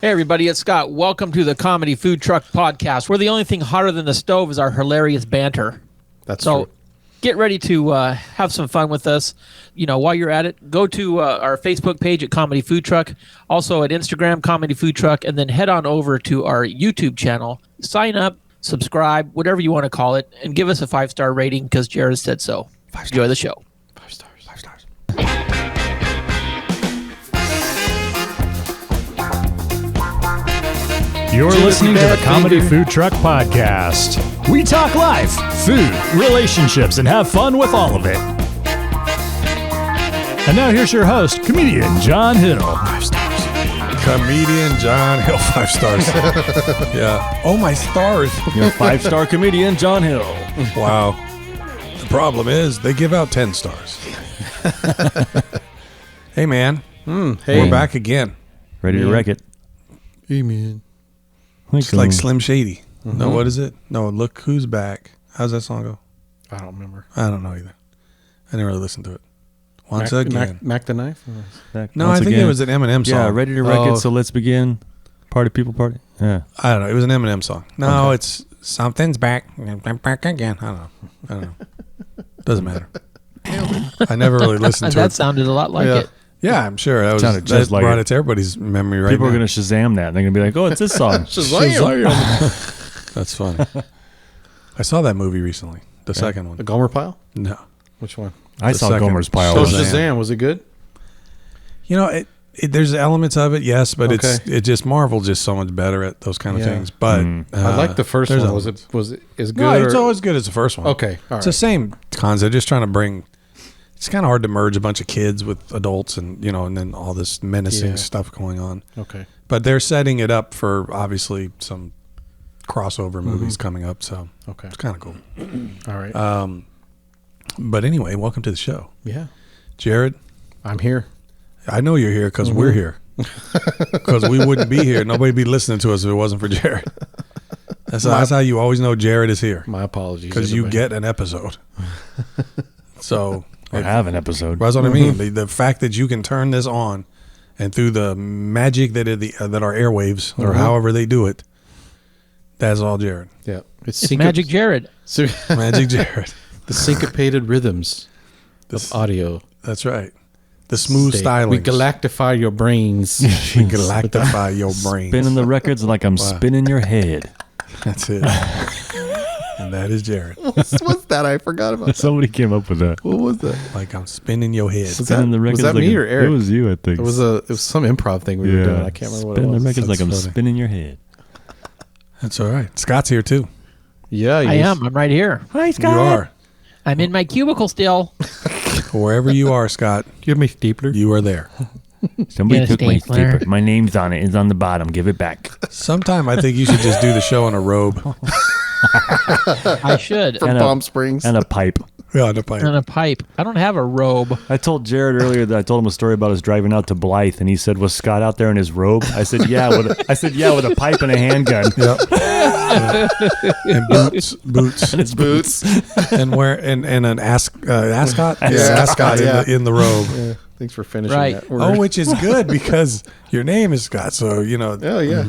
Hey everybody, it's Scott. Welcome to the Comedy Food Truck Podcast, where the only thing hotter than the stove is our hilarious banter. That's true. Get ready to have some fun with us. You know, while you're at it, go to our Facebook page at Comedy Food Truck, also at Instagram, Comedy Food Truck, and then head on over to our YouTube channel. Sign up, subscribe, whatever you want to call it, and give us a 5-star rating because Jerad said so. 5 stars. Enjoy the show. 5 stars. 5 stars. You're listening to the Comedy Food Truck Podcast. We talk life, food, relationships, and have fun with all of it. And now here's your host, comedian John Hill. 5 stars. Comedian John Hill, 5 stars. Yeah. Oh, my stars. Your 5-star comedian John Hill. Wow. The problem is they give out 10 stars. Hey, man. Hey. We're back again. Ready to wreck it. Hey, man. It's like Slim Shady. No, what is it? No, Look Who's Back. How's that song go? I don't remember. I don't know either. I didn't really listen to it. Once again. Mac the Knife? No, I think it was an Eminem song. Yeah, ready to wreck it, so let's begin. Party people party. Yeah. I don't know. It was an Eminem song. No, It's Something's Back. Back again. I don't know. Doesn't matter. I never really listened to it. That sounded a lot like it. Yeah, I'm sure. That Sounded just like brought it. it to everybody's memory right People now. are going to Shazam that. And they're going to be like, oh, it's this song. Shazam. That's funny. I saw that movie recently. The second one. The Gomer Pile? No. Which one? I saw second. Gomer's Pile. So Shazam. Shazam, was it good? You know, there's elements of it, yes, but it just Marvel's just so much better at those kind of things. But I like the first one. Was it as good? No, it's always good as the first one. Okay. All right. It's the same concept, just trying to bring. It's kind of hard to merge a bunch of kids with adults, and and then all this menacing stuff going on. Okay. But they're setting it up for obviously some crossover movies coming up, so it's kind of cool. All right. But anyway, welcome to the show. Yeah. Jerad, I'm here. I know you're here because we're here. Because we wouldn't be here. Nobody'd be listening to us if it wasn't for Jerad. That's how you always know Jerad is here. My apologies. Because you get an episode. So... Or have an episode. That's what I mean. The fact that you can turn this on and through the magic that are airwaves or however they do it, that's all Jerad. Yeah. It's Magic Jerad. Magic Jerad. The syncopated rhythms of audio. That's right. The smooth styling. We galactify your brains. We galactify your brains. Spinning the records like I'm spinning your head. That's it. And that is Jerad. What's that? I forgot about that. Somebody came up with that. What was that? Like I'm spinning your head. Spinning the records was that like me or Eric? It was you, I think. It was some improv thing we were doing. I can't remember what it Spinning was. the records That's like I'm funny. spinning your head. That's all right. Scott's here too. Yeah, I am. I'm right here. Hi, Scott. You are. I'm in my cubicle still. Wherever you are, Scott, Give me stapler. you are there. Somebody Get a took my stapler. stapler. My name's on it. It's on the bottom. Give it back. Sometime I think you should just do the show in a robe. I should. From And Palm Springs. And a pipe. Yeah, the pipe. And a pipe. I don't have a robe. I told Jerad earlier that I told him a story about us driving out to Blythe, and he said, "Was Scott out there in his robe?" I said, "Yeah." With a pipe and a handgun. Yep. And boots, And his boots. and an ascot, Ascot, yeah. in the robe. Yeah, thanks for finishing Right. that word. Oh, which is good because your name is Scott. So Oh, yeah.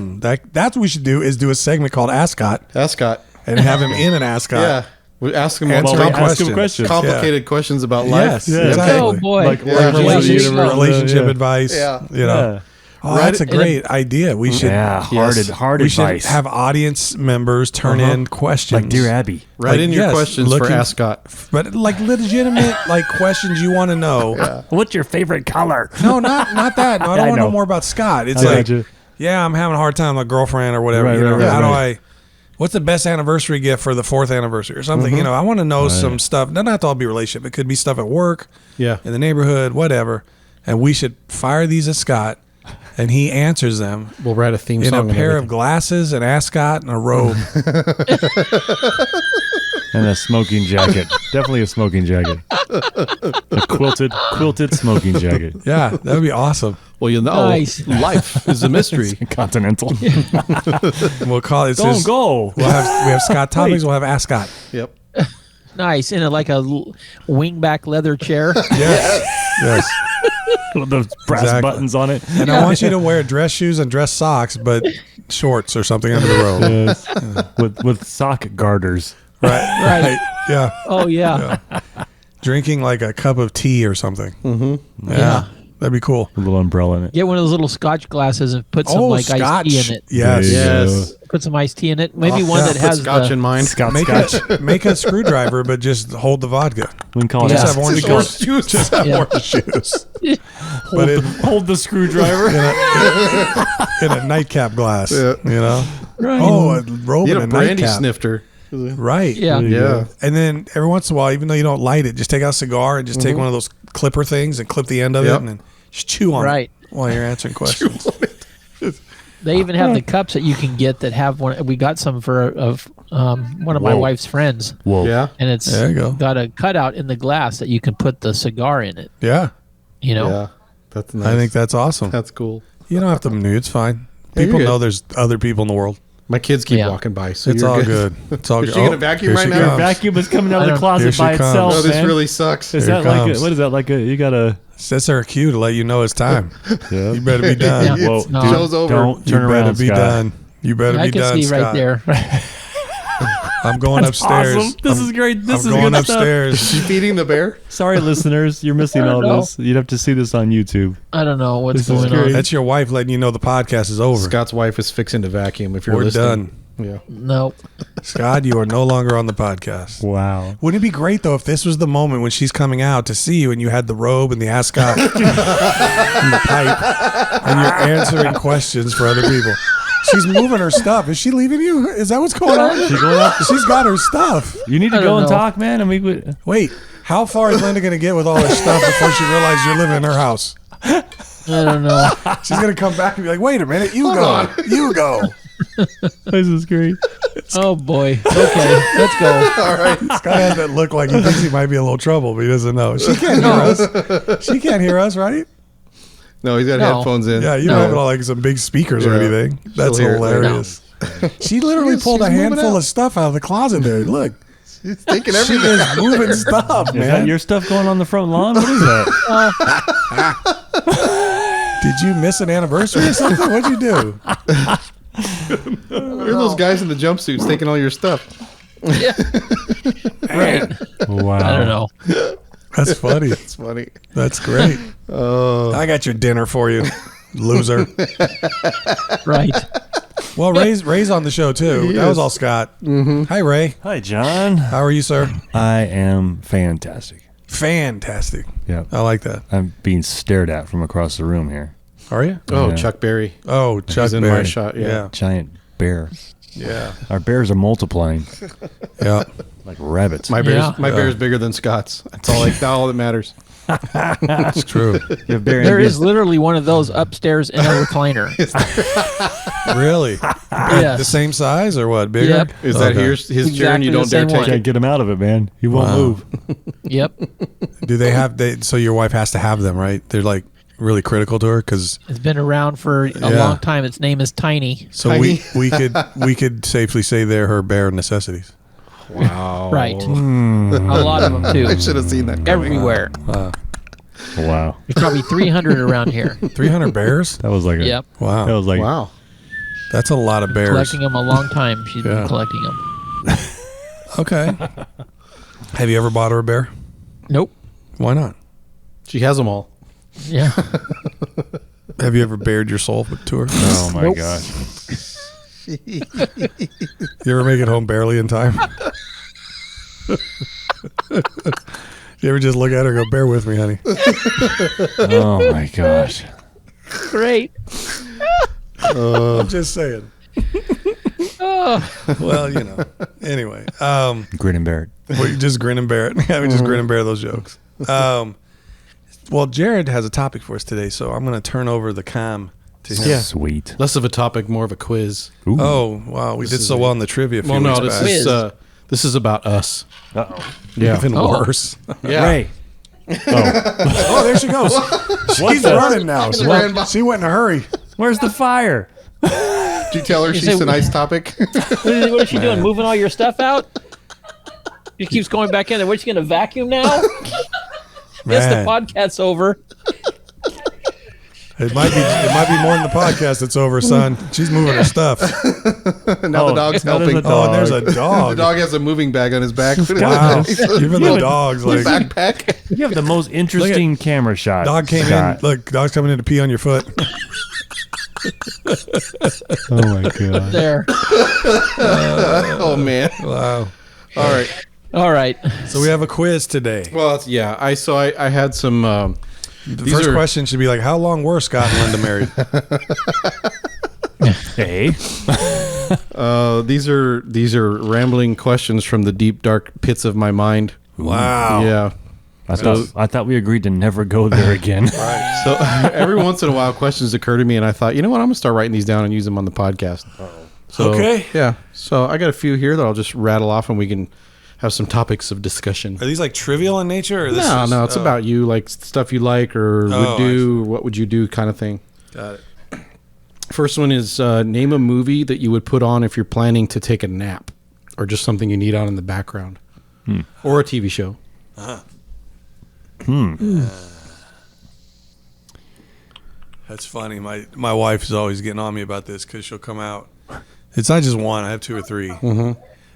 That's what we should do is do a segment called Ascot Ascot. and have him in an ascot. Yeah. We ask him Answer about questions. complicated questions about life. Yes, Yeah. exactly. Oh, boy. Like Yeah, origins of the universe. relationship advice. Yeah. Yeah. Oh, that's a great idea. We should. Yeah, hard We advice. should have audience members turn in questions, like Dear Abby. Write in your questions for Ascot. but like legitimate questions you want to know. What's your favorite color? No, not that. No, I don't want to know more about Scott. It's I like, got you. yeah, I'm having a hard time with my girlfriend or whatever. Right, How do right. what's the best anniversary gift for the 4th anniversary or something? I want to know some stuff. Doesn't have to all be relationship. It could be stuff at work, Yeah. in the neighborhood, whatever. And we should fire these at Scott, and he answers them We'll write a theme in song. a pair of glasses, an ascot, and a robe. And a smoking jacket. Definitely a smoking jacket. A quilted smoking jacket. Yeah, that would be awesome. Well, Nice. life is a mystery. Continental. We'll call it. Don't go. We have Scott topics. We'll have ascot. Yep. Nice. In like a wingback leather chair. Yes. Yes. With those brass Exactly. buttons on it. And I want you to wear dress shoes and dress socks, but shorts or something under the robe. Yes. With sock garters. Right. Yeah. Oh yeah. Drinking like a cup of tea or something. Mm-hmm. Yeah. That'd be cool. A little umbrella in it. Get one of those little Scotch glasses and put some iced tea in it. Yes. There you Yes. Put some iced tea in it. Maybe one yeah. that Put has scotch in mine. Make a screwdriver, but just hold the vodka. We can call it Yeah. Just have orange Just juice. orange Just have Yeah. orange juice. hold, hold the screwdriver. In a nightcap glass. Yeah. You know? Right. Oh, a robe You and had a a brandy nightcap. snifter. Right. Yeah. Yeah. And then every once in a while, even though you don't light it, just take out a cigar and just take one of those clipper things and clip the end of it Yep. and then just chew on Right. it while you're answering questions. They even have the cups that you can get that have one. We got some for one of my Whoa. wife's friends, Whoa. Yeah. and it's There you go. got a cutout in the glass that you can put the cigar in it. Yeah. You know. Yeah. That's nice. I think that's awesome. that's cool. You don't have to mute. It's fine. Yeah, People you're know good. there's other people in the world. My kids keep Yeah. walking by, so It's you're all good. It's all Is good. she gonna vacuum here right she now? Your comes. vacuum is coming out I of the don't- closet Here she by comes. itself. Oh, this man. really sucks. Is Here that it like comes. what is that like a? You gotta. That's our cue to let you know it's time. Yeah. You better be done. Yeah. Whoa, No. dude, Show's over. Don't You turn better around, be Scott. done. You better I be can done, see Scott. right there. I'm going upstairs. Awesome. This is great. This I'm is going good stuff. upstairs. She feeding the bear? Sorry, listeners, you're missing I all don't know. this. You'd have to see this on YouTube. I don't know what's This is going on. great. That's your wife letting you know the podcast is over. Scott's wife is fixing to vacuum. If you're We're listening. done. Yeah. Nope. Scott, you are no longer on the podcast. Wow. Wouldn't it be great though if this was the moment when she's coming out to see you and you had the robe and the ascot and the pipe and you're answering questions for other people? She's moving her stuff. Is she leaving you? Is that what's going on? She's got her stuff. You need to I go don't and know. talk, man. And we would. Wait, how far is Linda going to get with all this stuff before she realizes you're living in her house? I don't know. She's going to come back and be like, wait a minute, you go. You go. This is great. Oh boy. Okay, let's go. All right. Scott has that look like he thinks he might be a little trouble, but he doesn't know. She can't hear us. She can't hear us, right? No, he's got No. headphones in. Yeah, you No. don't have it all like some big speakers or Yeah. anything. That's She'll hear it later. hilarious. She literally She's pulled a moving handful out. of stuff out of the closet there. Look, He's thinking she everything. is moving stuff, Is that man. your stuff going on the front lawn? What is that? Did you miss an anniversary or something? What'd you do? You're those guys in the jumpsuits taking all your stuff. Yeah. Right. Wow. I don't know. That's funny. It's funny. That's great. I got your dinner for you, loser. Right. Well, Ray's on the show too. That was all Scott. Hi, Ray. Hi, John. How are you, sir? I am fantastic. Fantastic. Yeah. I like that. I'm being stared at from across the room here. Are you? Oh, Yeah. Chuck Berry. Oh, Chuck He's in Berry. my shot, yeah. Giant bear. Yeah. Our bears are multiplying Yeah. like rabbits. My Yeah. bear's bigger than Scott's. That's all that matters. It's true. You have bear There envy. is literally one of those upstairs in a recliner. Really? Yes. The same size or what? Bigger? Yep. Is that Okay. his chair and you Exactly don't the dare same take one. it? Can't get him out of it, man. He won't Wow. move. Yep. Do they have? So your wife has to have them, right? They're like really critical to her because. It's been around for a Yeah. long time. Its name is Tiny. So we could safely say they're her bare necessities. Wow. Right. A lot of them I too. should have seen that coming. Everywhere. Wow. There's probably 300 around here. 300 bears? That was like a. Yep. Wow. That was like. Wow. That's a lot of bears. Collecting them a long time. She's Yeah. been collecting them. Okay. Have you ever bought her a bear? Nope. Why not? She has them all. Yeah. Have you ever bared your soul to her? Oh my Nope. gosh. You ever make it home barely in time? You ever just look at her and go, bear with me, honey? Oh my gosh. Great. I'm just saying. Oh, Well, you know. Anyway. Grin and bear it. We just grin and bear it. Yeah, we just grin and bear those jokes. Well, Jerad has a topic for us today, so I'm going to turn over the cam to him. Yeah. Sweet. Less of a topic, more of a quiz. Ooh. Oh, wow. We did is so a- well in the trivia a few Well, no, weeks this back. is about us. Uh-oh. Yeah. Even Oh. worse. Yeah. Ray. Oh, there she goes. She's the- running now. She ran by. She went in a hurry. Where's the fire? Did you tell her she's say- a nice topic? what is she doing? Moving all your stuff out? She keeps going back in there. What's she going to vacuum now? Yes, the Man. podcast's over. It might be more than the podcast that's over, son. She's moving her stuff. Now the dog's helping. Oh, and there's a dog. The dog has a moving bag on his back. Wow. Even the dog's like backpack. You have the most interesting camera shot. Dog came in. Look, dog's coming in to pee on your foot. Oh my god. There. Oh man. Wow. All right. So we have a quiz today. Well, yeah. I had some. The first question should be like, how long were Scott and Linda married? Hey. These are rambling questions from the deep dark pits of my mind. Wow. Yeah. I thought we agreed to never go there again. Right. So every once in a while, questions occur to me, and I thought, you know what? I'm gonna start writing these down and use them on the podcast. So, okay. Yeah. So I got a few here that I'll just rattle off, and we can have some topics of discussion. Are these like trivial in nature? Or No, it's about you, like stuff you like or would do, or what would you do, kind of thing. Got it. First one is name a movie that you would put on if you're planning to take a nap, or just something you need on in the background, or a TV show. That's funny. My wife is always getting on me about this because she'll come out. It's not just one. I have two or three. Mm-hmm.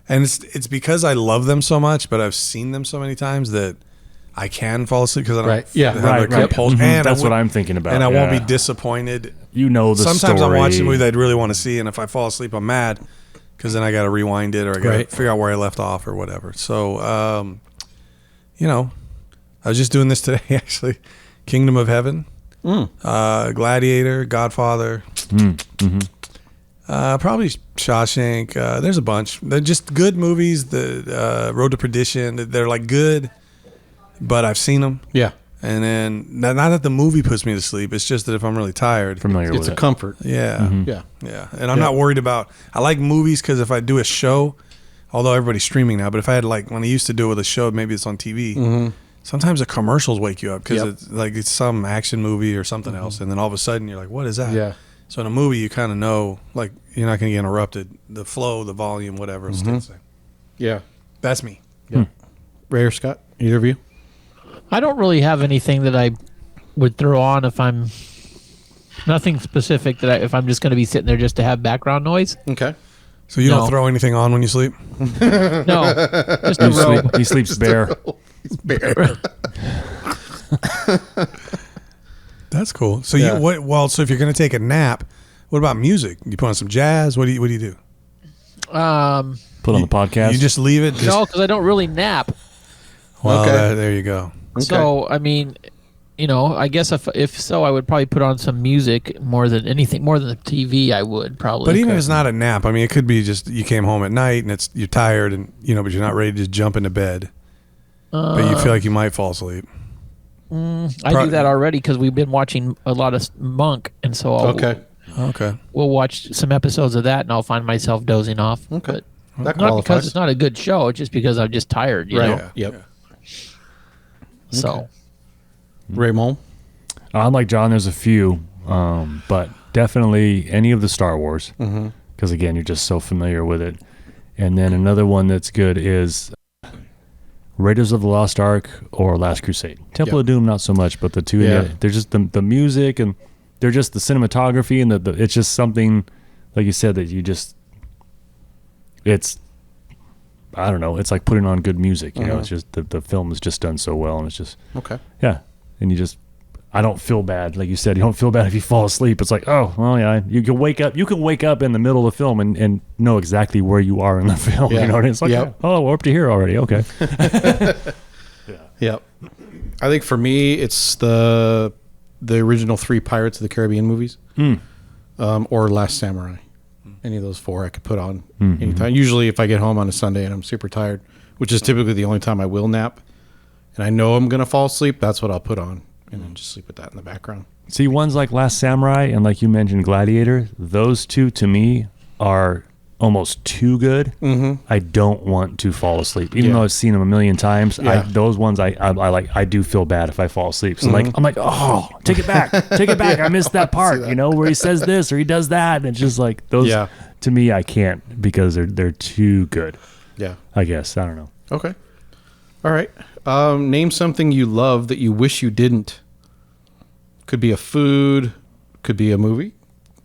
And it's because I love them so much, but I've seen them so many times that I can fall asleep because I don't have a compulsion. And that's what I'm thinking about. And I won't be disappointed. You know the Sometimes story. I'm watching a movie that I'd really want to see, and if I fall asleep, I'm mad because then I got to rewind it or I got to figure out where I left off or whatever. So, I was just doing this today, actually. Kingdom of Heaven, Gladiator, Godfather, probably Shawshank. There's a bunch. They're just good movies. The Road to Perdition. They're like good, but I've seen them. Yeah. And then not that the movie puts me to sleep. It's just that if I'm really tired, It's a comfort. yeah, Yeah. And I'm not worried about. I like movies because if I do a show, although everybody's streaming now, but if I had like when I used to do it with a show, maybe it's on TV. Sometimes the commercials wake you up because it's some action movie or something else, and then all of a sudden you're like, "What is that?" Yeah. So in a movie, you kind of know, like you're not going to get interrupted. The flow, the volume, whatever. Stays the same. Yeah. That's me. Yeah. Ray or Scott, either of you? I don't really have anything that I would throw on if I'm nothing specific if I'm just going to be sitting there just to have background noise. Okay. So you don't throw anything on when you sleep? No, just a robe. He sleeps bare. He's bare. That's cool. So Yeah. so if you're going to take a nap, what about music? You put on some jazz? What do you do? Put on the podcast. You just leave it? No, because I don't really nap. Well, Okay. there you go. So I mean, I guess if so, I would probably put on some music more than anything, more than the TV. I would probably. But even if it's not a nap, I mean, it could be just you came home at night and you're tired and but you're not ready to just jump into bed, but you feel like you might fall asleep. I do that already because we've been watching a lot of Monk, and so we'll watch some episodes of that, and I'll find myself dozing off. Okay. But That not qualifies. because it's not a good show, it's just because I'm just tired. You know. Yep. Yeah. So Raymond? I'm like John. There's a few, but definitely any of the Star Wars, because again, you're just so familiar with it. And then another one that's good is Raiders of the Lost Ark or Last Crusade. Temple of Doom, not so much, but the two. Yeah. They're just the music and they're just the cinematography and it's just something, like you said, that you just. It's. I don't know. It's like putting on good music. You know, it's just the film is just done so well, and it's just Okay. yeah. And you just, I don't feel bad. Like you said, you don't feel bad if you fall asleep. It's like, oh, well, yeah, you can wake up. You can wake up in the middle of the film and know exactly where you are in the film. Yeah. You know what I mean? It's like, oh, we're up to here already. Okay. Yep. I think for me, it's the original 3 Pirates of the Caribbean movies, or Last Samurai. Any of those 4 I could put on anytime. Usually, if I get home on a Sunday and I'm super tired, which is typically the only time I will nap, and I know I'm gonna fall asleep, that's what I'll put on, and then just sleep with that in the background. See, ones like Last Samurai and like you mentioned Gladiator, those two to me are almost too good. I don't want to fall asleep, even though I've seen them a million times. Those ones I like. I do feel bad if I fall asleep. So I'm like, oh, take it back, take it back. I missed that part, where he says this or he does that, and it's just like those. Yeah. To me, I can't because they're too good. Yeah. I guess I don't know. Okay. All right. Name something you love that you wish you didn't. Could be a food, Could be a movie.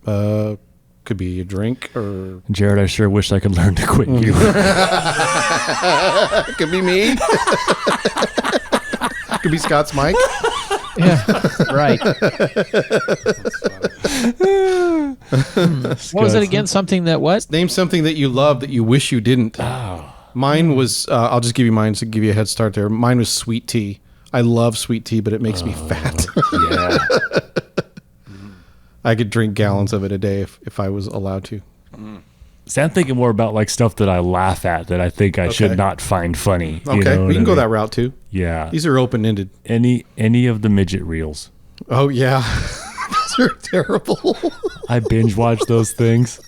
Could be a drink or Jared, I sure wish I could learn to quit you. could be me. Could be Scott's mic. Yeah, right. What was it again? Something that what? Name something that you love that you wish you didn't. Mine was, I'll just give you mine to give you a head start there. Mine was sweet tea. I love sweet tea, but it makes me fat. Yeah. I could drink gallons of it a day if I was allowed to. See, I'm thinking more about like stuff that I laugh at that I think I should not find funny. Okay, You know we can go what I that route too. Yeah. These are open-ended. Any of the midget reels. Oh, yeah. Those are terrible. I binge watch those things.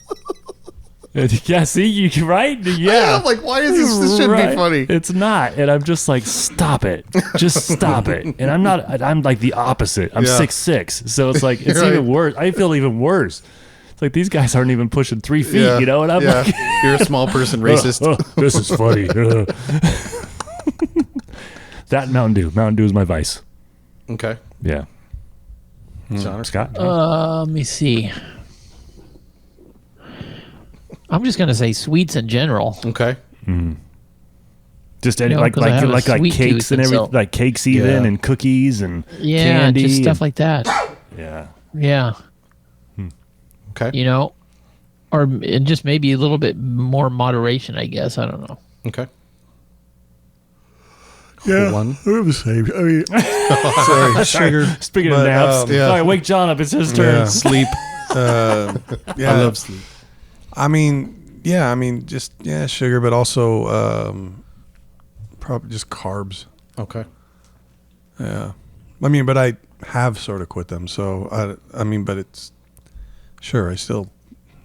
Yeah, see, you right? Yeah. I'm like, why is this shouldn't be funny. It's not. And I'm just like, stop it. Just stop it. And I'm like the opposite. I'm 6'6". So it's like, it's even worse. I feel even worse. It's like these guys aren't even pushing 3 feet, you know? And I'm like, you're a small person racist. This is funny. That and Mountain Dew. Mountain Dew is my vice. Okay. Yeah. Scott? Let me see. I'm just gonna say sweets in general. Okay. Just any, You know, like 'cause I have a sweet cakes tooth, and and everything, so- like cakes even and cookies and Yeah, candy just stuff and- like that. Yeah. Yeah, Okay. you know, or and just maybe a little bit more moderation, I guess. I don't know. Okay. Yeah, One. we're the same. I mean, sorry, sugar. Speaking But, of naps, yeah. all right, wake John up. It's his turn. Yeah. Sleep. Yeah, I love sleep. I mean, just sugar, but also probably just carbs. Okay. Yeah, I mean, but I have sort of quit them. So I mean, but it's sure I still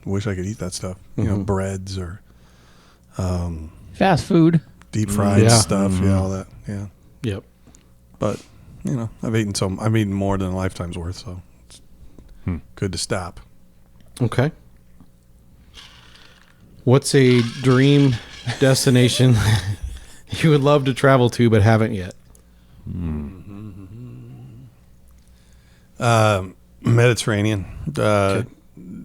wish I could eat that stuff. You know, breads or Fast food. deep fried Yeah. stuff. Yeah, all that. Yeah, Yep. but you know, I've eaten more than a lifetime's worth. So it's good to stop. Okay. What's a dream destination you would love to travel to but haven't yet? Mediterranean,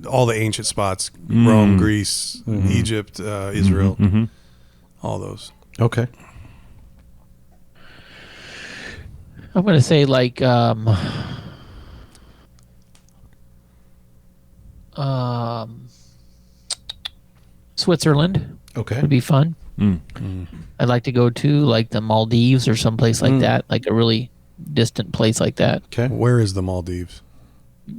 all the ancient spots: Rome, Greece, Egypt, Israel, all those. Okay. I'm gonna say like Switzerland Okay. would be fun. I'd like to go to like the Maldives or someplace like that, like a really distant place like that. Okay. Where is the Maldives?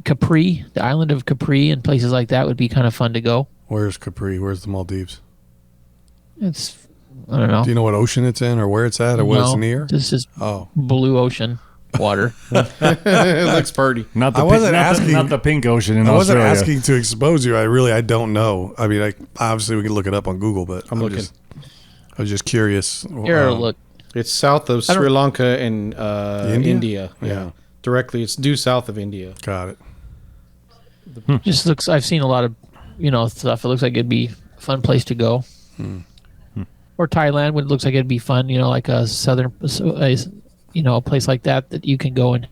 Capri, the island of Capri, and places like that would be kind of fun to go. Where's Capri? Where's the Maldives? It's I don't know. Do you know what ocean it's in, or where it's at, or what it's No, near? This is Oh, blue ocean water. It looks pretty. Not the I wasn't not asking- not the pink ocean in I wasn't Australia. asking to expose you. I don't know. I mean, obviously we can look it up on Google, but I'm looking. I was just curious. Here, look. It's south of I don't- Sri Lanka and India? India. Yeah. Directly. It's due south of India. Got it. Just looks. I've seen a lot of, stuff. It looks like it'd be a fun place to go. Or Thailand, it looks like it'd be fun. Like a southern, a place like that you can go and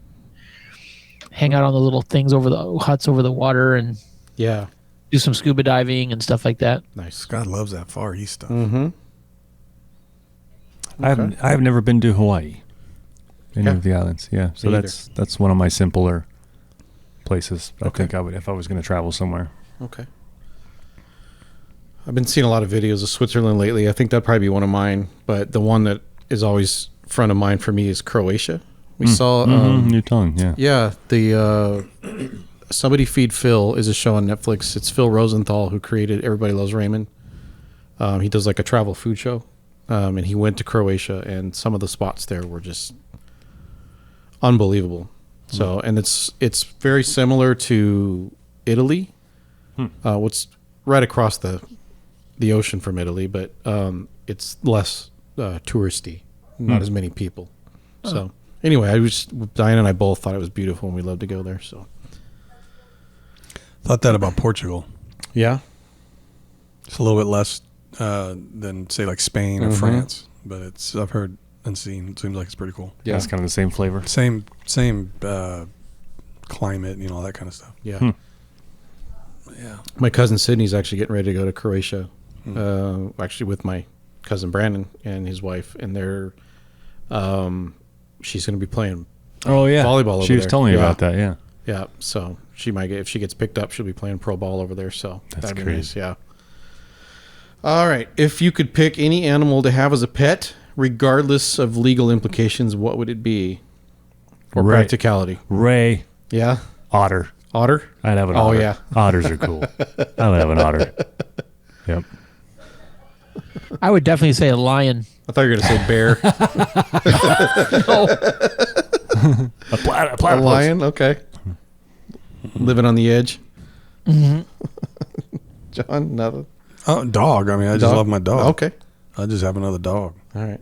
hang out on the little things over the huts over the water and Yeah. do some scuba diving and stuff like that. Nice. Scott loves that Far East stuff. Mm-hmm. I've never been to Hawaii, any Yeah. of the islands. Yeah, so Me either. that's one of my simpler places. I Okay. think I would if I was going to travel somewhere. Okay. I've been seeing a lot of videos of Switzerland lately. I think that'd probably be one of mine, but the one that is always front of mind for me is Croatia. We saw, New tongue, yeah. yeah, the Somebody Feed Phil is a show on Netflix. It's Phil Rosenthal who created Everybody Loves Raymond. He does like a travel food show, and he went to Croatia, and some of the spots there were just unbelievable. So, and it's very similar to Italy. What's right across the ocean from Italy, but it's less touristy, not as many people. So anyway, Diane and I both thought it was beautiful, and we loved to go there. So Thought that about Portugal. yeah, It's a little bit less than say like Spain or France, but I've heard and seen. It seems like it's pretty cool. yeah, It's kind of the same flavor. Same climate, all that kind of stuff. Yeah. Yeah. My cousin Sydney's actually getting ready to go to Croatia. Actually with my cousin Brandon and his wife, and they're she's going to be playing volleyball over she was there. telling me about that. Yeah. Yeah, so she might get, if she gets picked up, she'll be playing pro ball over there. So That's that'd be crazy. nice. Yeah. All right. If you could pick any animal to have as a pet, regardless of legal implications, what would it be? Or Ray. practicality? Ray. Yeah. Otter. Otter? I'd have an Oh, otter. yeah. Otters are cool. I would have an otter. Yep. I would definitely say a lion. I thought you were going to say bear. A platypus. A lion? Okay. Living on the edge. Mm-hmm. John, nothing. Oh, dog. I mean, I just love my dog. Okay. I'll just have another dog. All right.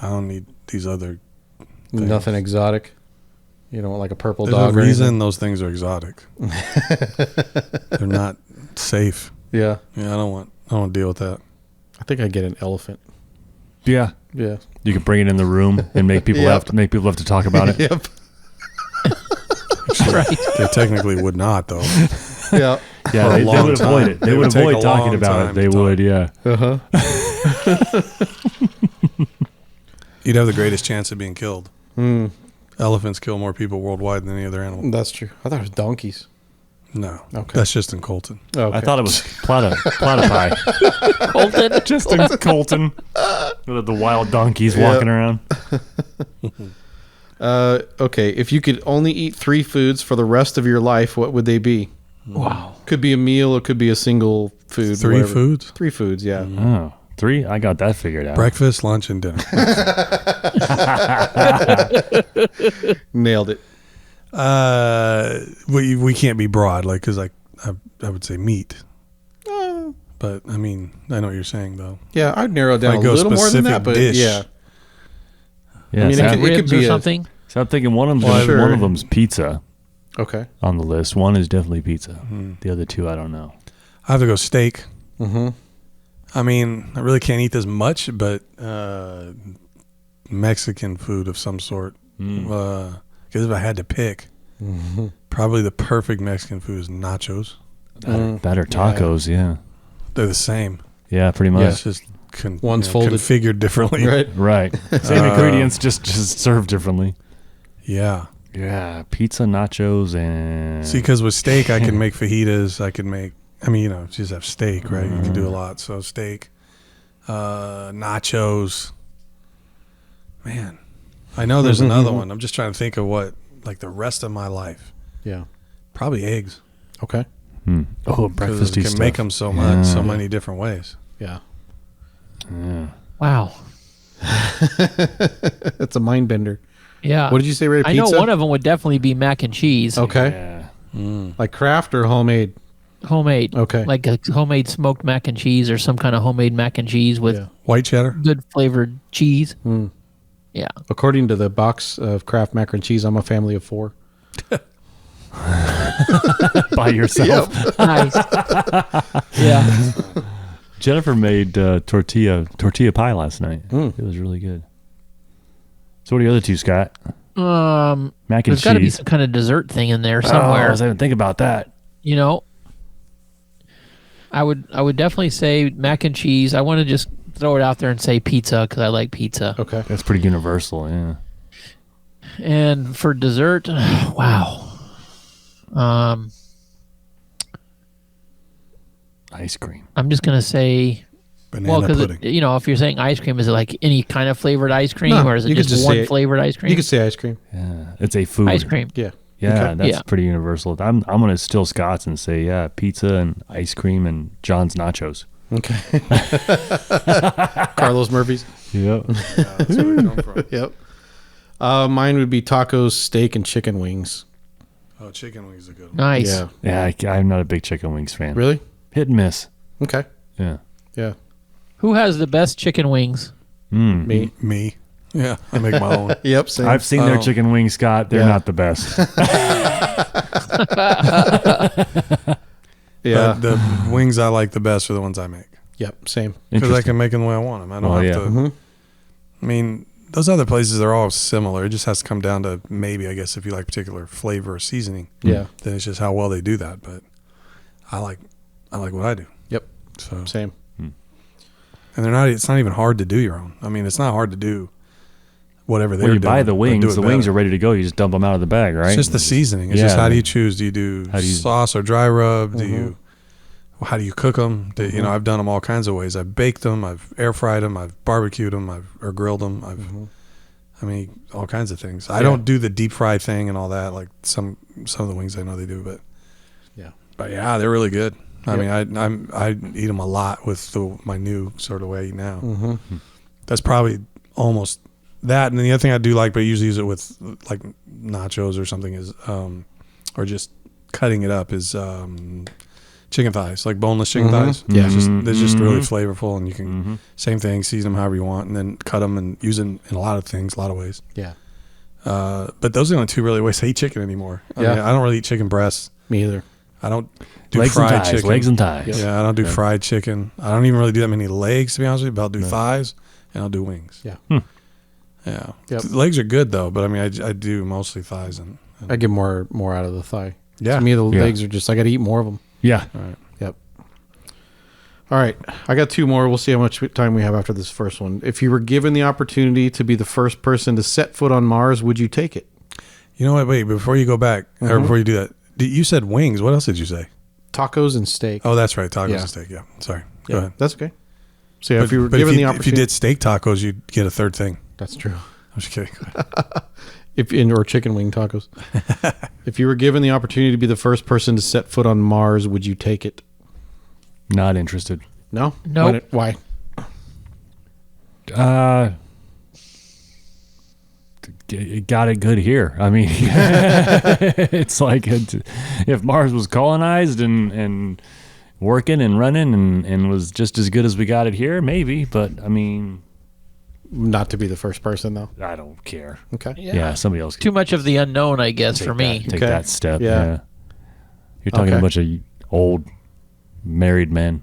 I don't need these other things. Nothing exotic. You don't want like a purple There's dog a or reason anything? those things are exotic. They're not safe. Yeah. Yeah, I don't want to deal with that. I think I'd get an elephant. Yeah. Yeah. You could bring it in the room and make people Yep. have to talk about it. Yep. Right. They technically would not, though. Yeah. Yeah, For a they long would avoid time. it. They They would would take avoid a talking long about it. time They to would, yeah. Uh-huh. You'd have the greatest chance of being killed. Mm, Elephants kill more people worldwide than any other animal. that's true. I thought it was donkeys. No. Okay. That's just in Colton. Okay. I thought it was platypi. Colton. Just in Colton. With the wild donkeys walking around. Okay. If you could only eat 3 foods for the rest of your life, what would they be? Wow. Could be a meal. It could be a single food. 3 whatever. foods? 3 foods. Yeah. Oh, 3? I got that figured out. Breakfast, lunch, and dinner. Nailed it. We can't be broad, like, because I would say meat. But, I mean, I know what you're saying, though. Yeah. I'd narrow it down I a go little more than specific that, but dish. yeah. Yeah, I mean, so, it could Ribs be or a- something. so I'm thinking one of Well, sure. them's pizza Okay. on the list. One is definitely pizza. The other 2, I don't know. I have to go steak. Mm-hmm. I mean, I really can't eat this much, but Mexican food of some sort. Because if I had to pick, probably the perfect Mexican food is nachos. Better tacos, yeah. They're the same. Yeah, pretty much. It's just One's folded. configured differently. Right. Right. Same ingredients, just served differently. Yeah. Yeah, pizza, nachos, and See, because with steak, I can make fajitas. I can make, just have steak, right? You can do a lot. So steak, nachos. Man, I know there's another one. I'm just trying to think of what, like the rest of my life. Yeah. Probably eggs. Okay. oh, 'Cause breakfasty you can stuff. make them so much, so many different ways. Yeah. Yeah. Wow. It's a mind bender. Yeah. What did you say, Ray? I Pizza? know one of them would definitely be mac and cheese. Okay. Yeah. Like craft or homemade? Homemade. Okay. Like a homemade smoked mac and cheese or some kind of homemade mac and cheese with Yeah. White cheddar. good flavored cheese. Mm. Yeah. According to the box of Kraft mac and cheese, I'm a family of 4. By yourself. Nice. Yeah. Jennifer made tortilla pie last night. It was really good. So what are the other 2, Scott? Mac and There's got to be cheese. some kind of dessert thing in there Oh, I somewhere. was even think about that. You know, I would definitely say mac and cheese. I want to just throw it out there and say pizza because I like pizza. Okay. That's pretty universal, yeah. And for dessert, wow. Ice cream. I'm just gonna say, Banana because pudding. if you're saying ice cream, is it like any kind of flavored ice cream, No, or is it you could just just one say- flavored ice cream? You could say ice cream. Yeah. It's a food. Ice cream. Yeah. Yeah, Okay. that's Yeah. pretty universal. I'm gonna steal Scott's and say, yeah, pizza and ice cream and John's nachos. Okay. Carlos Murphy's. Yep. That's where we come from. Yep. Mine would be tacos, steak, and chicken wings. Oh, chicken wings are good. Nice. Yeah. Yeah, I'm not a big chicken wings fan. Really? Hit and miss. Okay. Yeah. Yeah. Who has the best chicken wings? Me. Me. Yeah, I make my own. Yep. Same. I've seen their Oh. chicken wings, Scott. They're Yeah. not the best. yeah. But the wings I like the best are the ones I make. Yep. Same. Because I Interesting. can make them the way I want them. I don't Well, have yeah. to. Mm-hmm. I mean, those other places are all similar. It just has to come down to maybe, I guess, if you like particular flavor or seasoning. Yeah. Then it's just how well they do that. But I like what I do. Yep. So Same. and it's not even hard to do your own. I mean, it's not hard to do whatever they're When doing. you buy the but wings, do it the wings better. are ready to go. You just dump them out of the bag, right? It's just the seasoning. It's Yeah. just how do you choose? Do you do How do you- sauce or dry rub? How do you cook them? You know, I've done them all kinds of ways. I've baked them. I've air fried them. I've barbecued them. Or grilled them. I mean, all kinds of things. I don't do the deep fry thing and all that. Like some of the wings I know they do, but yeah, they're really good. I mean, I eat them a lot with my new sort of way I eat now. That's probably almost that. And the other thing I do like, but I usually use it with like nachos or something is, or just cutting it up is chicken thighs, like boneless chicken thighs. Yeah. They're just really flavorful, and you can same thing, season them however you want, and then cut them and use them in a lot of things, a lot of ways. Yeah. But those are the only two really ways I eat chicken anymore. I mean, I don't really eat chicken breasts. Me either. I don't do legs and fried thighs, chicken. legs and thighs. Yeah, I don't do fried chicken. I don't even really do that many legs, to be honest with you, but I'll do thighs and I'll do wings. Yeah. Yeah. Yep. The legs are good though, but I mean, I do mostly thighs and I get more out of the thigh. Yeah. To me, the legs are just, I got to eat more of them. Yeah. all right. Yep. All right. I got two more. We'll see how much time we have after this first one. If you were given the opportunity to be the first person to set foot on Mars, would you take it? You know what? Wait, before you go back, or before you do that, you said wings. What else did you say? Tacos and steak. Oh, that's right. Tacos Yeah. and steak. Yeah. Sorry. Yeah, Go ahead. That's okay. So yeah, But, if you were but given if the you opportunity, did steak tacos, you'd get a third thing. that's true. I'm just kidding. Or chicken wing tacos. If you were given the opportunity to be the first person to set foot on Mars, would you take it? Not interested. No. Nope. Why? It got it good here. I mean, it's like if Mars was colonized and working and running and was just as good as we got it here, maybe. But I mean, Not to be the first person though. I don't care. Okay. Yeah, somebody else. Too much of the unknown, I guess, for me. Take Okay. that step. Yeah. Yeah. You're talking Okay. a bunch of old married men.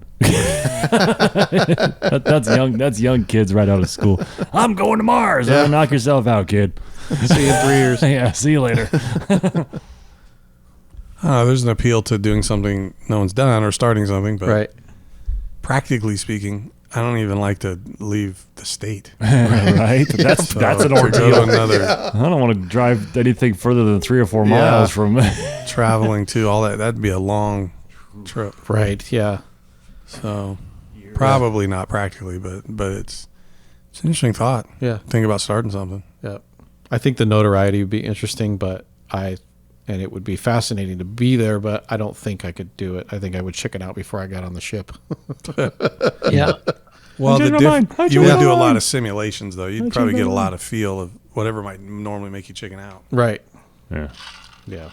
That's young. That's young kids right out of school. I'm going to Mars. Yeah. Knock yourself out, kid. See you in 3 years. Yeah. See you later. There's an appeal to doing something no one's done or starting something, but Right. practically speaking, I don't even like to leave the state. Right. That's So an to go to ordeal. another I don't want to drive anything further than 3 or 4 miles from. traveling to all that. That'd be a long trip. Right. Yeah. So probably not practically, but it's an interesting thought. Yeah. Think about starting something. Yeah. I think the notoriety would be interesting, and it would be fascinating to be there, but I don't think I could do it. I think I would chicken out before I got on the ship. Yeah. Well, changed my mind. I you changed would my do a lot mind. of simulations though. You'd probably get a lot of feel of whatever might normally make you chicken out. Right. Yeah. Yeah.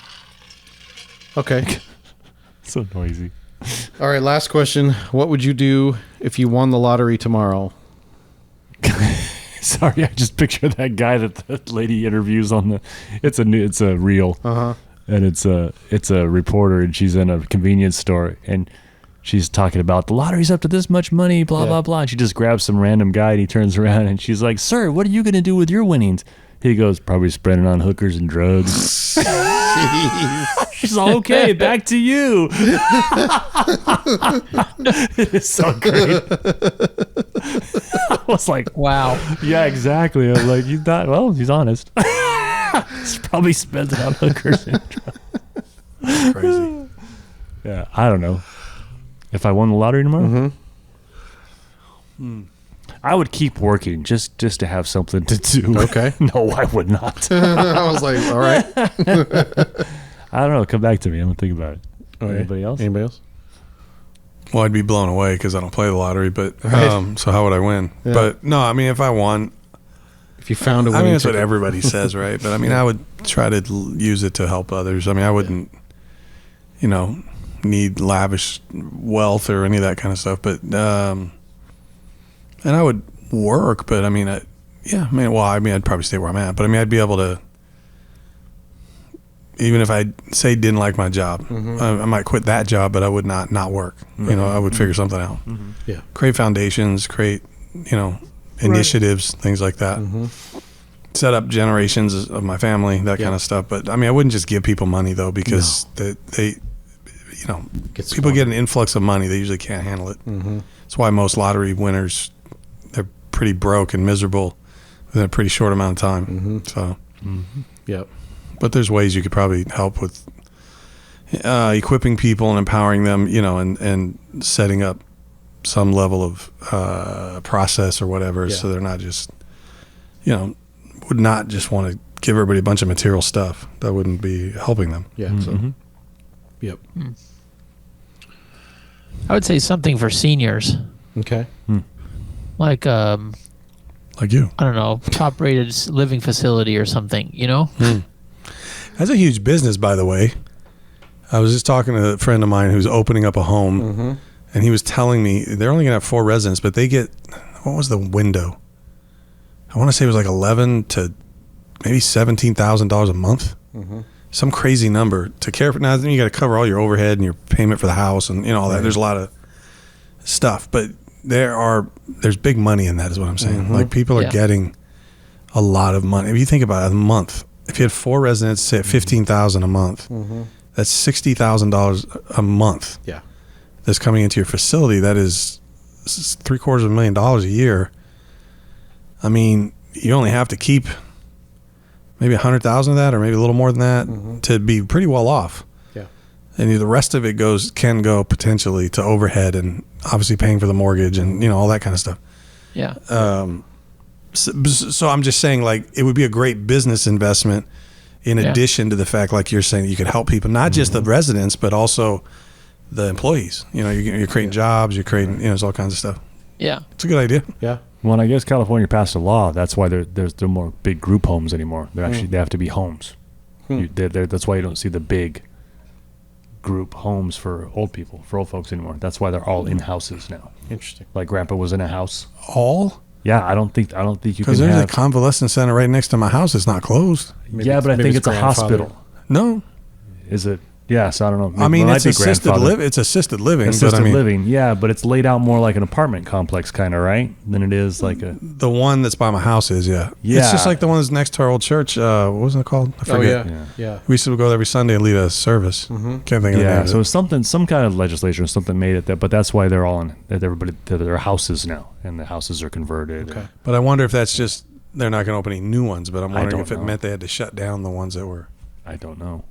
Okay. So noisy. All right. Last question. What would you do if you won the lottery tomorrow? Sorry, I just picture that guy that the lady interviews on the. It's a reel, and it's a reporter, and she's in a convenience store, and she's talking about the lottery's up to this much money, blah blah blah. And she just grabs some random guy, and he turns around, and she's like, "Sir, what are you going to do with your winnings?" He goes, "Probably spending on hookers and drugs." She's all, "Okay, back to you." It is so great. I was like, Wow. yeah, exactly. I was like, he's not, well, he's honest. He's probably spent it on hookers and drugs. Crazy. Yeah, I don't know. If I won the lottery tomorrow, I would keep working just to have something to do. Okay. No, I would not. I was like, all right. I don't know. Come back to me. I'm going to think about it. Okay. Anybody else? Anybody else? Well, I'd be blown away because I don't play the lottery, but Right. so how would I win? Yeah. But no, I mean, if I won, If you found a I winning mean, that's what ticket. everybody says, right? But I mean, I would try to use it to help others. I mean, I wouldn't, need lavish wealth or any of that kind of stuff. But, and I would work, but I mean, I'd probably stay where I'm at. But I mean, I'd be able to, even if I say didn't like my job, I might quit that job, but I would not work. I would figure something out. Yeah. Create foundations, create, initiatives, things like that. Set up generations of my family, that kind of stuff. But I mean, I wouldn't just give people money though, because they people get an influx of money. They usually can't handle it. That's why most lottery winners, they're pretty broke and miserable within a pretty short amount of time. So, Yep. but there's ways you could probably help with equipping people and empowering them, and setting up some level of process or whatever, so they're not just, would not just want to give everybody a bunch of material stuff. That wouldn't be helping them. Yeah. So. Yep. I would say something for seniors, Okay. like Like you. I don't know, top-rated living facility or something. That's a huge business, by the way. I was just talking to a friend of mine who's opening up a home, and he was telling me they're only going to have 4 residents, but they get, what was the window? I want to say it was like 11 to maybe $17,000 a month. Some crazy number to care for. Now then you got to cover all your overhead and your payment for the house and all that. There's a lot of stuff, but there's big money in that, is what I'm saying. Like people are getting a lot of money. If you think about it, a month, if you had 4 residents, say at $15,000 a month, that's $60,000 a month. Yeah. That's coming into your facility. That is $750,000 a year. I mean, you only have to keep maybe 100,000 of that, or maybe a little more than that, to be pretty well off. Yeah. And the rest of it can go potentially to overhead and obviously paying for the mortgage and all that kind of stuff. Yeah. So I'm just saying, like, it would be a great business investment in addition to the fact, like you're saying, that you could help people, not just the residents, but also the employees. You're creating jobs, you're creating, there's all kinds of stuff. Yeah. It's a good idea. Yeah. Well, and I guess California passed a law. That's why there's more big group homes anymore. They have to be homes. That's why you don't see the big group homes for old people, for old folks anymore. That's why they're all in houses now. Interesting. Like Grandpa was in a house. All? Yeah, I don't think you can Because there's have. a convalescent center right next to my house. It's not closed. Maybe Yeah, but I think his it's a grandfather. hospital. No. Is it? Yeah, so I don't know. I mean, It it's might be assisted grandfather. living. It's assisted living. Assisted but I mean, living, yeah, but it's laid out more like an apartment complex kind of, right? Than it is like a. the one that's by my house is, Yeah. It's just like the one that's next to our old church. What was it called? I forget. Yeah. We used to go every Sunday and lead a service. Can't think of the name Yeah, of so it. it's some kind of legislation or something made it that, but that's why they're all in. That everybody, their houses now, and the houses are converted. Okay. But I wonder if that's just, they're not going to open any new ones, but I'm wondering don't if it know. meant they had to shut down the ones that were. I don't know.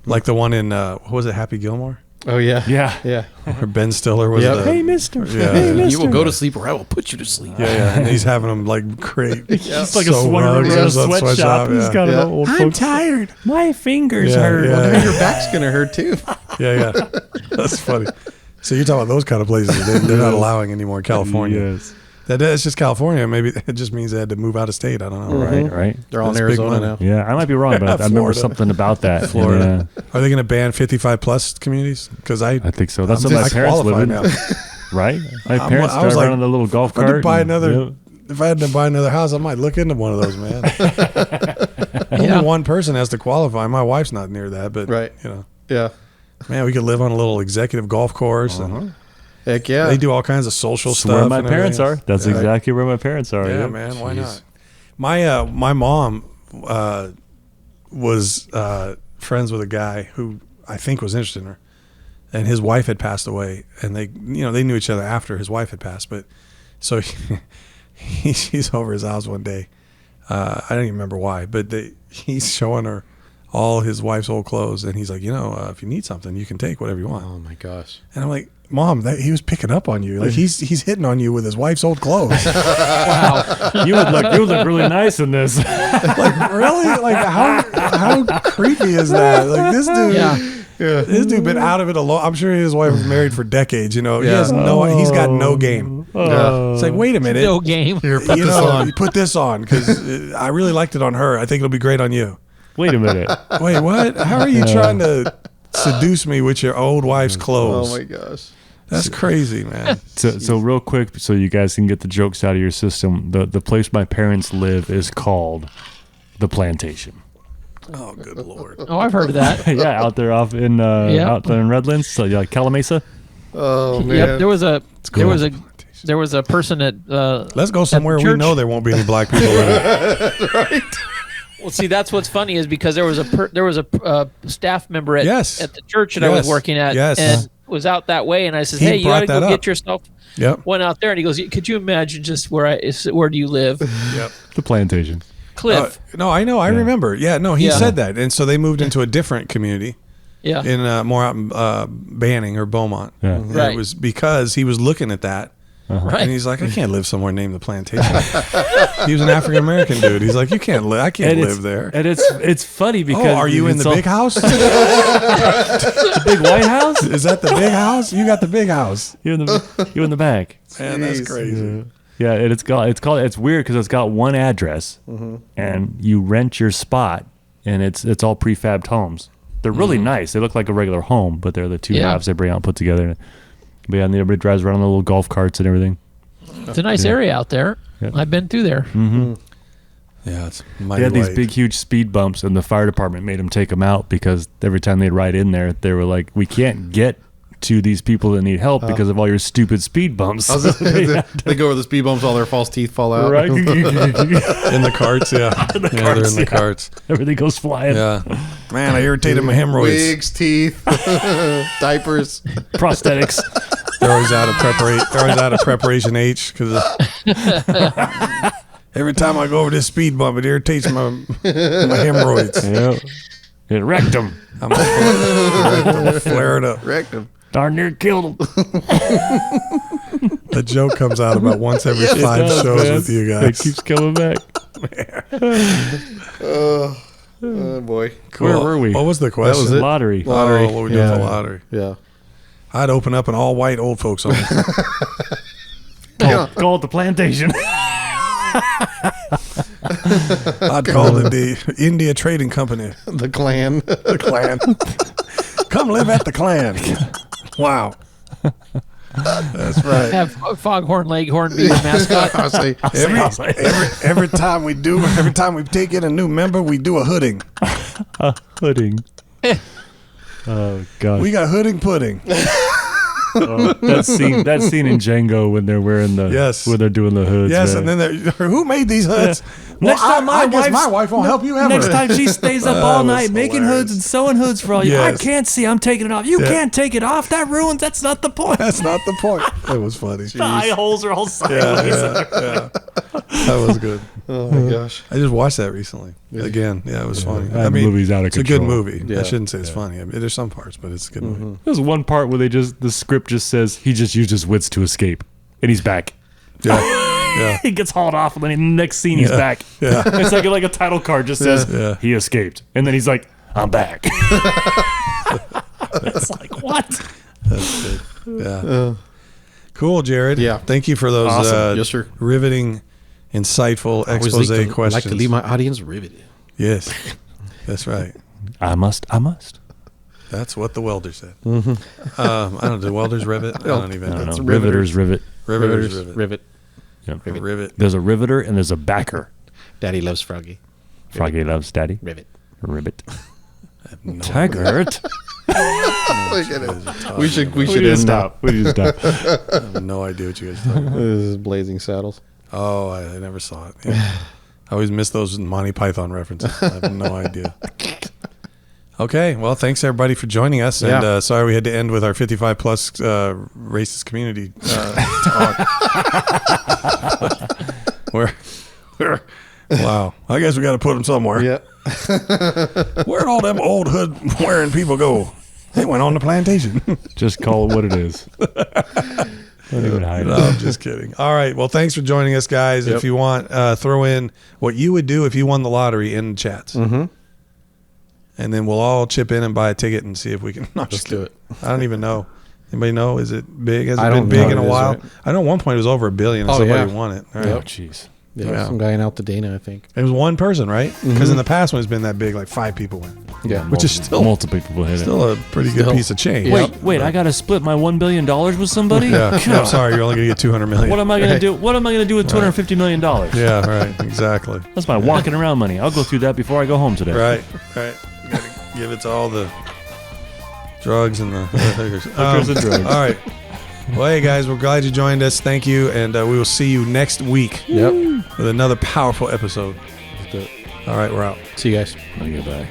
Like the one in, what was it, Happy Gilmore? Oh yeah. Yeah. Yeah. Where Ben Stiller was Yep. the. Hey, mister. Yeah. Hey, mister. You will go to sleep, or I will put you to sleep. Yeah, and he's having them like create. It's like So a hard, sweatshop. sweatshop, He's yeah. got Yeah. an old I'm folks. tired. My fingers Yeah, hurt. yeah. Maybe your back's gonna hurt too. Yeah. That's funny. So you're talking about those kind of places they're not allowing anymore in California. Yes. It's just California. Maybe it just means they had to move out of state. I don't know. Right. They're all in That's big Arizona money. now. Yeah, I might be wrong, but I remember Florida. something about that. Florida. Are they going to ban 55 plus communities? Because I think so. That's I'm what my just parents live qualified in. now. Right? My I'm- parents I was drive like, around in the little golf If I had cart. to buy and- another, yeah. if I had to buy another house, I might look into one of those, man. Yeah. Only one person has to qualify. My wife's not near that, but Right. Yeah. man, we could live on a little executive golf course. And Heck yeah. they do all kinds of social That's stuff. where my and parents everything. are. That's Yeah. exactly where my parents are. Yeah, yeah. man. Why not? My mom was friends with a guy who I think was interested in her, and his wife had passed away, and they knew each other after his wife had passed. But so she's over his house one day. I don't even remember why, but he's showing her all his wife's old clothes, and he's like, if you need something, you can take whatever you want. Oh my gosh. And I'm like, Mom, he was picking up on you. Like he's hitting on you with his wife's old clothes. You would look really nice in this. Like really? Like how creepy is that? Like this dude, this dude been out of it alone. I'm sure his wife was married for decades. He has he's got no game. It's like, wait a minute, No game. Here, put this on. you put this on because I really liked it on her. I think it'll be great on you. Wait a minute. Wait, what? How are you trying to seduce me with your old wife's clothes? Oh my gosh. That's crazy, man. So real quick, so you guys can get the jokes out of your system. The place my parents live is called the Plantation. Oh, good Lord. Oh, I've heard of that. Yeah, out there out there in Redlands, so yeah, Calamasa. Oh man. Yep, there was a there was a person at Let's go somewhere we church. know there won't be any black people in it. Well, see, that's what's funny is because there was a staff member at the church that I was working at, and was out that way, and I said, "Hey, you got to go get yourself one out there." And he goes, "Could you imagine just where do you live?" Yep, the plantation. Cliff. No, I know, I remember. Yeah, no, he said that, and so they moved into a different community. Yeah, in more out in Banning or Beaumont. Yeah, and right. It was because he was looking at that. Right. And he's like, I can't live somewhere named the Plantation. He was an African American dude. He's like, I can't live there. And it's funny because are you in the big house? The big White House? Is that the big house? You got the big house. You in the back. Man, that's crazy. Yeah, and it's weird because it's got one address, and you rent your spot, and it's all prefabbed homes. They're really nice. They look like a regular home, but they're the two halves they bring out and put together. But yeah, and everybody drives around on the little golf carts and everything. It's a nice area out there. Yeah. I've been through there. Mm-hmm. Yeah, it's They mighty had these light. big, huge speed bumps, and the fire department made them take them out because every time they'd ride in there, they were like, "We can't get to these people that need help because of all your stupid speed bumps." They go over the speed bumps, all their false teeth fall out. Right? in the carts, they're in the carts. Everything goes flying. Yeah, man, I irritated my hemorrhoids. Wigs, teeth, diapers, Prosthetics. They're always out of preparation. They're always out of preparation H because every time I go over this speed bump, it irritates my hemorrhoids. Yeah. It wrecked them. I'm gonna flare it up. wrecked them. Darn near killed them. The joke comes out about once every 5 shows man. with you It guys. keeps coming back. Oh boy. Cool. Where were we? What was the question? was it. Lottery. Lottery. Oh, what we doing for lottery? Yeah. I'd open up an all-white old folks home. Call it the plantation. I'd call it the India Trading Company. The clan. The Clan. Come live at the Clan. Wow. That's right. Have Foghorn Leghorn be your mascot. I'll say, Every time we take in a new member, we do a hooding. Hooding. Oh God. We got hooding pudding. that scene in Django when they're wearing the when they're doing the hoods. Yes, man. and then who made these hoods? Well, Next time I guess my wife won't help you ever. Next time she stays up all night making hoods and sewing hoods for all you. Yes. I can't see. I'm taking it off. You can't take it off. That ruins. That's not the point. That's not the point. It was funny. The eye holes are all sideways. Yeah. That was good. oh my gosh. I just watched that recently. Again, yeah, it was funny. That movie's out of it's a good control. movie. Yeah. I shouldn't say it's funny. I mean, there's some parts, but it's a good movie. There's one part where the script just says he just used his wits to escape, and he's back. Yeah. Yeah. He gets hauled off, and then in the next scene he's back. Yeah. It's like a title card just says he escaped, and then he's like, "I'm back." It's like what? That's good. Yeah. Cool, Jerad. Yeah. Thank you for those Awesome. Yes, sir. riveting, insightful I always expose like to questions. leave my audience riveted. Yes. That's right. I must. That's what the welder said. I don't know. Do welders rivet? I don't even know. No, riveters rivet. Riveters rivet. Rivet. Yep. Rivet. There's a riveter and there's a backer. Daddy loves Froggy. Froggy loves daddy. Rivet. Rivet. No, Taggart. We should We need to end stop. We need to stop. I have no idea what you guys are talking about. This is Blazing Saddles. Oh, I never saw it. Yeah. I always miss those Monty Python references. I have no idea. Okay, well, thanks everybody for joining us, and sorry we had to end with our 55 plus racist community talk. Wow, I guess we got to put them somewhere. Yeah. Where'd all them old hood wearing people go? They went on the plantation. Just call it what it is. Don't even hide No, it. I'm just kidding. All right, well, thanks for joining us, guys. Yep. If you want, throw in what you would do if you won the lottery in the chats. Mm-hmm. And then we'll all chip in and buy a ticket and see if we can. No, Let's do it. I don't even know. Anybody know? Is it big? Has it I been don't big know. in a It is, while? right? I know at one point it was over $1 billion and Oh, somebody yeah. won it. All Oh, right. jeez. Yeah, some guy in Altadena, I think. It was one person, right? Because in the past when it's been that big, like 5 people win. Yeah. Which is still multiple people hit it. a pretty good piece of change. Yeah. Wait! I got to split my $1 billion with somebody. Yeah, I'm sorry, you're only going to get 200 million. What am I gonna do? What am I gonna do with $250 million? Yeah, right, exactly. That's my walking around money. I'll go through that before I go home today. Right. You got to give it to all the drugs and the Hookers and drugs. All right. Well, hey guys, we're glad you joined us. Thank you, and we will see you next week. Yep. With another powerful episode. All right, we're out. See you guys. Goodbye.